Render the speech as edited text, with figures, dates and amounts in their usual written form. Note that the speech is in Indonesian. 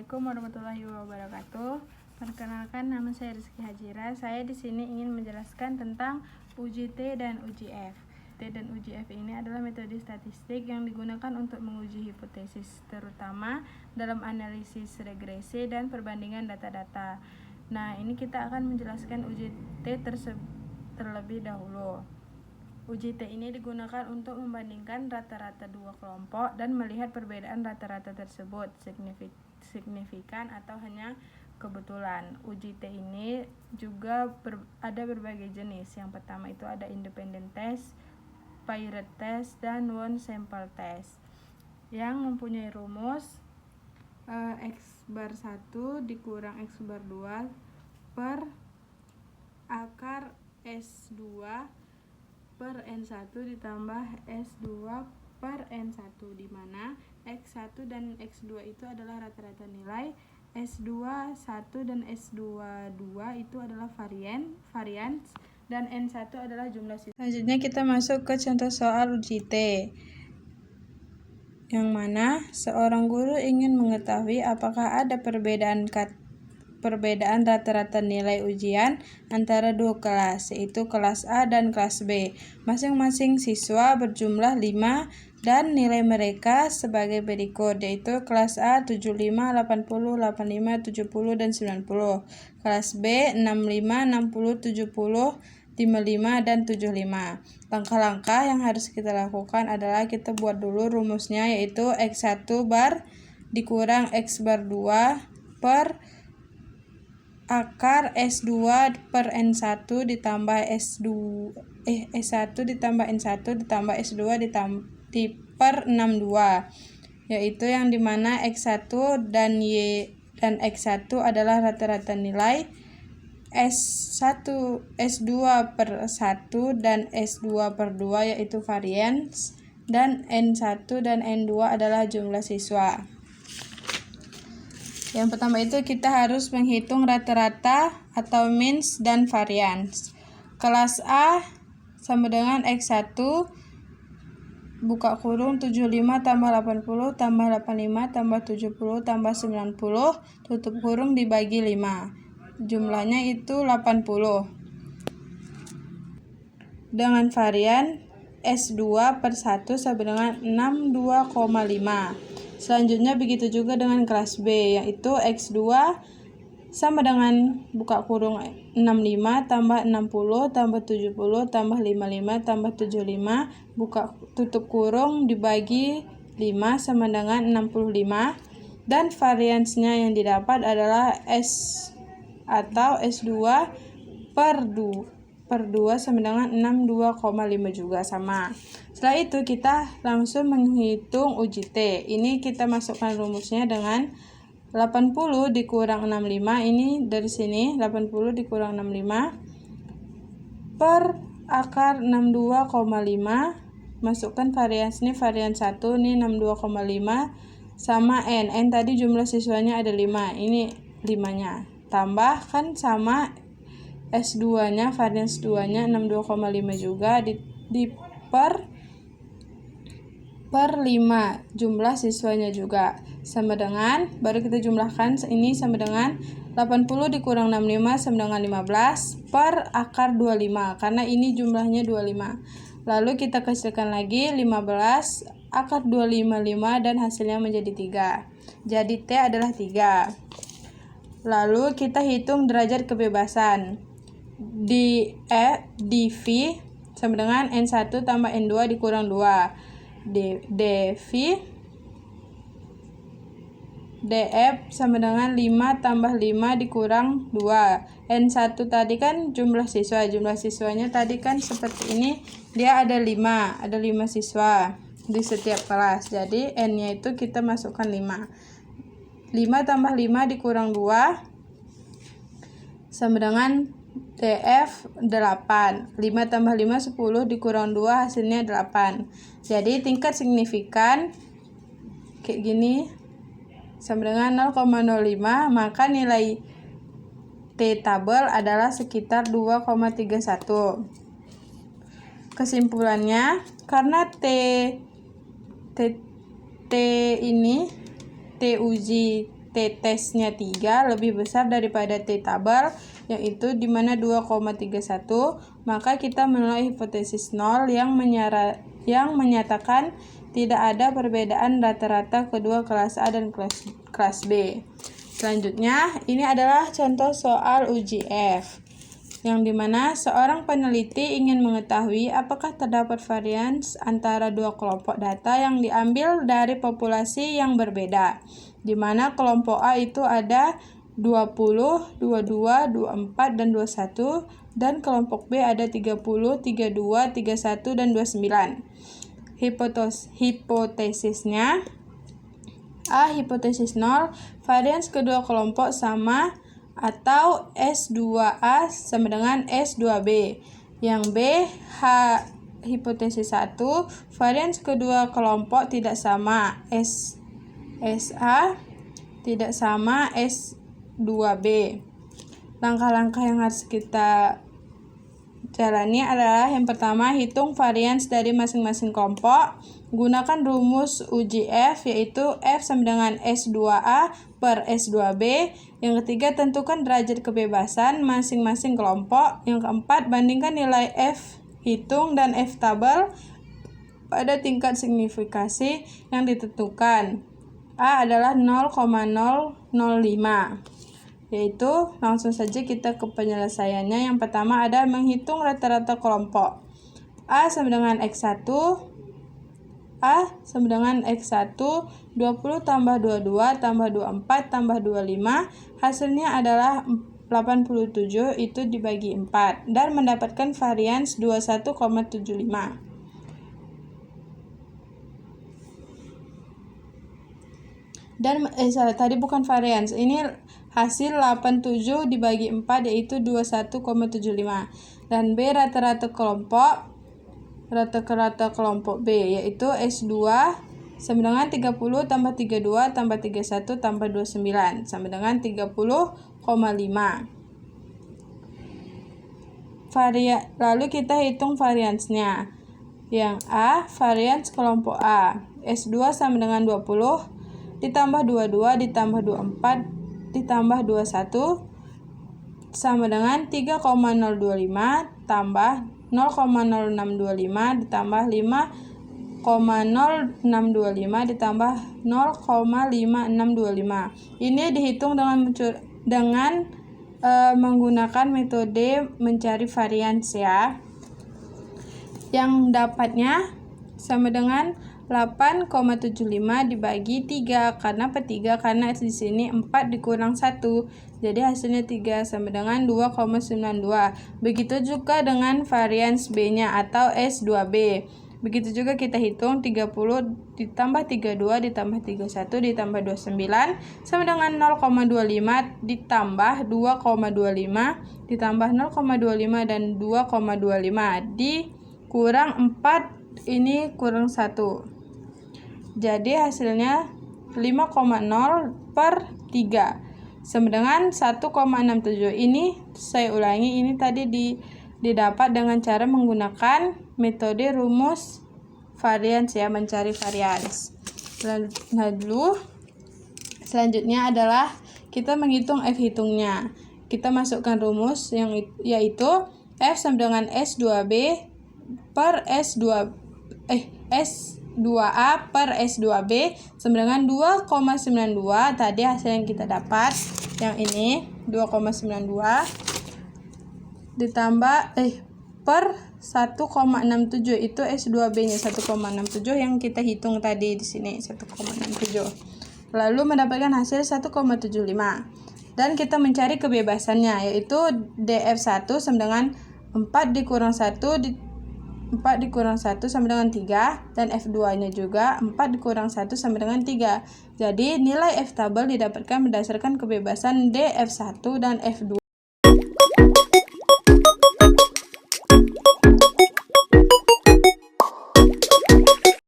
Assalamualaikum warahmatullahi wabarakatuh. Perkenalkan, nama saya Rizky Hajira. Saya di sini ingin menjelaskan tentang uji T dan uji F. T dan uji F ini adalah metode statistik yang digunakan untuk menguji hipotesis, terutama dalam analisis regresi dan perbandingan data-data. Nah, ini kita akan menjelaskan uji T terlebih dahulu. Uji T ini digunakan untuk membandingkan rata-rata dua kelompok dan melihat perbedaan rata-rata tersebut signifikan atau hanya kebetulan. Uji T ini juga ada berbagai jenis. Yang pertama itu ada independent test, paired test, dan one sample test yang mempunyai rumus X bar 1 dikurang X bar 2 per akar S2 per N1 ditambah S2 per N1, di mana X1 dan X2 itu adalah rata-rata nilai, S2 1 dan S2 2 itu adalah varians, dan N1 adalah jumlah siswa. Selanjutnya kita masuk ke contoh soal uji T, yang mana seorang guru ingin mengetahui apakah ada perbedaan rata-rata nilai ujian antara dua kelas, yaitu kelas A dan kelas B. Masing-masing siswa berjumlah 5 dan nilai mereka sebagai berikut, yaitu kelas A 75, 80, 85, 70, dan 90. Kelas B 65, 60, 70, 55, dan 75. Langkah-langkah yang harus kita lakukan adalah kita buat dulu rumusnya, yaitu X1 bar dikurang X bar 2 per akar S2 per N1 ditambah S1 ditambah N1 ditambah S2 per 62, yaitu yang dimana X1 dan Y dan X1 adalah rata-rata nilai, S1 S2 per 1 dan S2 per 2 yaitu varians, dan N1 dan N2 adalah jumlah siswa. Yang pertama itu kita harus menghitung rata-rata atau means dan variance. Kelas A sama dengan X1 buka kurung 75 tambah 80 tambah 85 tambah 70 tambah 90 tutup kurung dibagi 5. Jumlahnya itu 80. Dengan varian S2 per 1 sama dengan 62,5. Selanjutnya begitu juga dengan kelas B, yaitu X2 sama dengan buka kurung 65 tambah 60 tambah 70 tambah 55 tambah 75 buka tutup kurung dibagi 5 sama dengan 65, dan variansnya yang didapat adalah S atau S2 per 2 sama dengan 62,5 juga sama. Setelah itu kita langsung menghitung uji T. Ini kita masukkan rumusnya dengan 80 dikurang 65, ini dari sini 80 dikurang 65 per akar 62,5, masukkan varians ini, varians 1 ini 62,5 sama N tadi jumlah siswanya ada 5, ini 5-nya, tambahkan sama S2 nya, varians 2 nya 62,5 juga di per 5 jumlah siswanya juga sama dengan, baru kita jumlahkan, ini sama dengan 80 dikurang 65 sama dengan 15 per akar 25, karena ini jumlahnya 25. Lalu kita kecilkan lagi 15 akar 255 dan hasilnya menjadi 3. Jadi T adalah 3. Lalu kita hitung derajat kebebasan. Di V sama dengan N1 tambah N2 dikurang 2. DF sama dengan 5 tambah 5 dikurang 2. N1 tadi kan jumlah siswanya tadi kan seperti ini, dia ada 5 siswa di setiap kelas. Jadi N-nya itu kita masukkan 5 tambah 5 dikurang 2 sama dengan DF 8. 5 tambah 5 10 dikurang 2 hasilnya 8. Jadi tingkat signifikan kayak gini sama dengan 0,05, maka nilai T tabel adalah sekitar 2,31. Kesimpulannya, karena T uji T t-testnya 3 lebih besar daripada t-tabel, yaitu di mana 2,31, maka kita menilai hipotesis 0 yang menyatakan tidak ada perbedaan rata-rata kedua kelas A dan kelas B. Selanjutnya, ini adalah contoh soal uji F, yang dimana seorang peneliti ingin mengetahui apakah terdapat varians antara dua kelompok data yang diambil dari populasi yang berbeda, di mana kelompok A itu ada 20, 22, 24, dan 21, dan kelompok B ada 30, 32, 31, dan 29. Hipotesisnya A. Hipotesis 0, varians kedua kelompok sama atau S2A sama dengan S2B. Yang B. Hipotesis 1, varians kedua kelompok tidak sama, SA tidak sama S2B. Langkah-langkah yang harus kita jalani adalah yang pertama, hitung varians dari masing-masing kelompok. Gunakan rumus uji F, yaitu F sama dengan S2A per S2B. Yang ketiga, tentukan derajat kebebasan masing-masing kelompok. Yang keempat, bandingkan nilai F hitung dan F tabel pada tingkat signifikasi yang ditentukan. A adalah 0,005. Yaitu langsung saja kita ke penyelesaiannya. Yang pertama ada menghitung rata-rata kelompok. A sama dengan X1, A sama dengan X1, 20 tambah 22 tambah 24 tambah 25, hasilnya adalah 87, itu dibagi 4, dan mendapatkan varians 21,75. Dan tadi bukan varians, ini hasil 87 dibagi 4, yaitu 21,75. Dan B rata-rata kelompok B, yaitu S2 sama dengan 30 tambah 32 tambah 31 tambah 29 sama dengan 30,5. Lalu kita hitung variansnya. Yang A, varians kelompok A, S2 sama dengan 20 ditambah 22 ditambah 24 ditambah 21 sama dengan 3,025 tambah 0,0625 ditambah 5,0625 ditambah 0,5625. Ini dihitung dengan menggunakan metode mencari varians ya. Yang dapatnya sama dengan 8,75 dibagi 3, karena per 3 karena di sini 4 dikurang 1. Jadi hasilnya 3 sama dengan 2,92. Begitu juga dengan varians B-nya atau S2B. Begitu juga kita hitung 30 ditambah 32 ditambah 31 ditambah 29 sama dengan 0,25 ditambah 2,25 ditambah 0,25 dan 2,25 dikurang 4, ini kurang 1. Jadi hasilnya 5,0 per 3 sama dengan 1,67. Ini saya ulangi, ini tadi didapat dengan cara menggunakan metode rumus varians ya, mencari varians. Selanjutnya adalah kita menghitung F hitungnya. Kita masukkan rumus yaitu F sama dengan S2B per S2A per S2B sama dengan 2,92. Tadi hasil yang kita dapat yang ini 2,92 ditambah per 1,67, itu S2B-nya 1,67 yang kita hitung tadi di sini 1,67. Lalu mendapatkan hasil 1,75. Dan kita mencari kebebasannya, yaitu DF1 sama dengan 4 dikurang 1 sama dengan 3, dan F2-nya juga 4 dikurang 1 sama dengan 3. Jadi nilai F tabel didapatkan berdasarkan kebebasan DF1 dan F2.